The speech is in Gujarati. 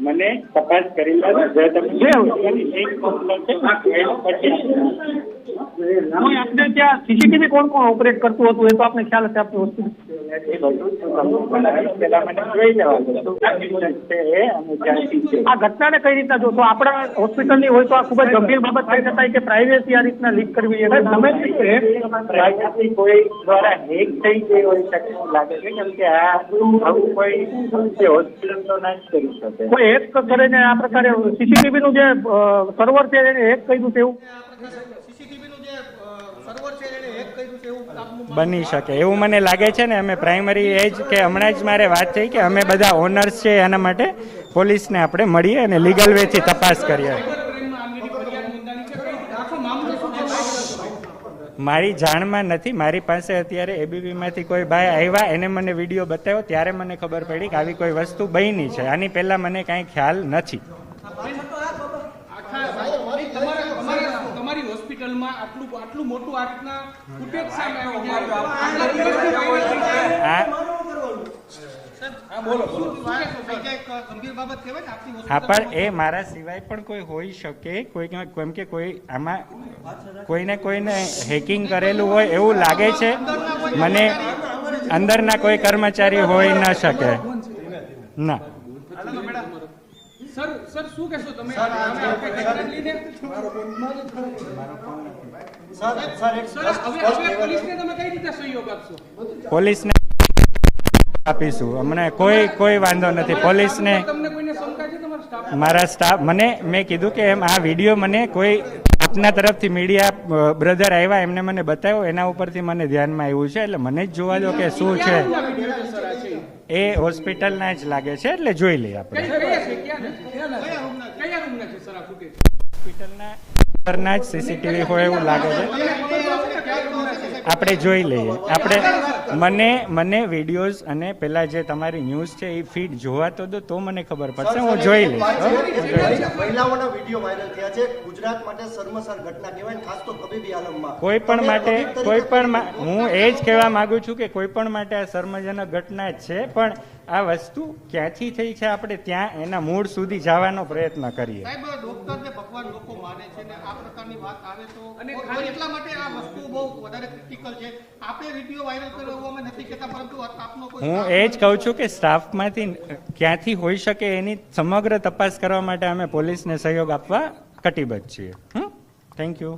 મને તપાસ કરી લેવા જે તમે એક મામલો છે પછી આપણે ત્યાં સીસીટીવી કોણ કોણ ઓપરેટ કરતું હતું એ તો આપણે ખ્યાલ હશે આપણી હોસ્પિટલ આ ઘટનાને કઈ રીતના જોશો આપણા હોસ્પિટલની હોય તો આ ખૂબ જ ગંભીર બાબત કહી શકાય કે પ્રાઇવેસી આ રીતના લીક કરવી કોઈ દ્વારા હેક થઈ ગઈ હોય શકે લાગે છે કેમ કે આવું કોઈ હોસ્પિટલ તો ના જ કરી શકે કોઈ હેક કરીને આ પ્રકારે સીસીટીવી નું જે સર્વર છે એને હેક કર્યું છે એવું બની શકે એવું મને લાગે છે ને અમે પ્રાઇમરી એ જ કે હમણાં જ મારે વાત થઈ કે અમે બધા ઓનર્સ છે એના માટે પોલીસને આપણે મળીએ અને લીગલ વેથી તપાસ કરીએ. મારી જાણમાં નથી. મારી પાસે અત્યારે એબીવીમાંથી કોઈ ભાઈ આવ્યા એને મને વિડીયો બતાવ્યો ત્યારે મને ખબર પડી કે આવી કોઈ વસ્તુ બની છે. આની પહેલાં મને કાંઈ ખ્યાલ નથી. હોસ્પિટલમાં આટલું મોટું આ રીતના ફૂટેજ સામે હા પણ એ મારા સિવાય પણ કોઈ હોઈ શકે કોઈ કેમ કે કોઈ આમાં કોઈને હેકિંગ કરેલું હોય એવું લાગે છે મને. અંદરના કોઈ કર્મચારી હોઈ ન શકે ના. સર શું કહેશો તમે પોલીસને આપીશું. અમને કોઈ વાંધો નથી. પોલીસને મારા સ્ટાફ મેં કીધું કે એમ આ વિડીયો મને કોઈ આપના તરફથી મીડિયા બ્રધર આવ્યા એમને મને બતાવ્યો એના ઉપરથી મને ધ્યાનમાં આવ્યું છે એટલે મને જ જોવા દો કે શું છે. એ હોસ્પિટલના જ લાગે છે એટલે જોઈ લઈએ આપણે. હોસ્પિટલના અંદરના જ સીસીટીવી હોય એવું લાગે છે. આપણે જોઈ લઈએ. મને વિડીયોઝ અને પેલા જે તમારી ન્યૂઝ છે એ ફીડ જોવા તો દો તો મને ખબર પડશે. હું જોઈ લઈશ. મહિલાઓના વિડીયો વાયરલ થયા છે. ગુજરાત માટે શર્મસાર ઘટના કહેવાય ખાસ તો તબીબી આલમમાં કોઈ પણ હું એ જ કહેવા માંગુ છું કે કોઈ પણ માટે આ શર્મજનક ઘટના જ છે પણ આ વસ્તુ ક્યાંથી થઈ છે આપણે ત્યાં એના મૂળ સુધી જવાનો પ્રયત્ન કરીએ. સાહેબ ડોક્ટરને ભગવાન લોકો માને છે ને આ પ્રકારની વાત આવે તો અને એટલા માટે આ વસ્તુ બહુ વધારે ક્રિટિકલ છે. આપણે વિડીયો વાયરલ કર્યો અમે નથી કહેતા પરંતુ આપનો કોઈ હું એ જ કહું છું કે સ્ટાફમાંથી ક્યાંથી હોઈ શકે એની સમગ્ર તપાસ કરવા માટે અમે પોલીસને સહયોગ આપવા કટિબદ્ધ છીએ. Thank you.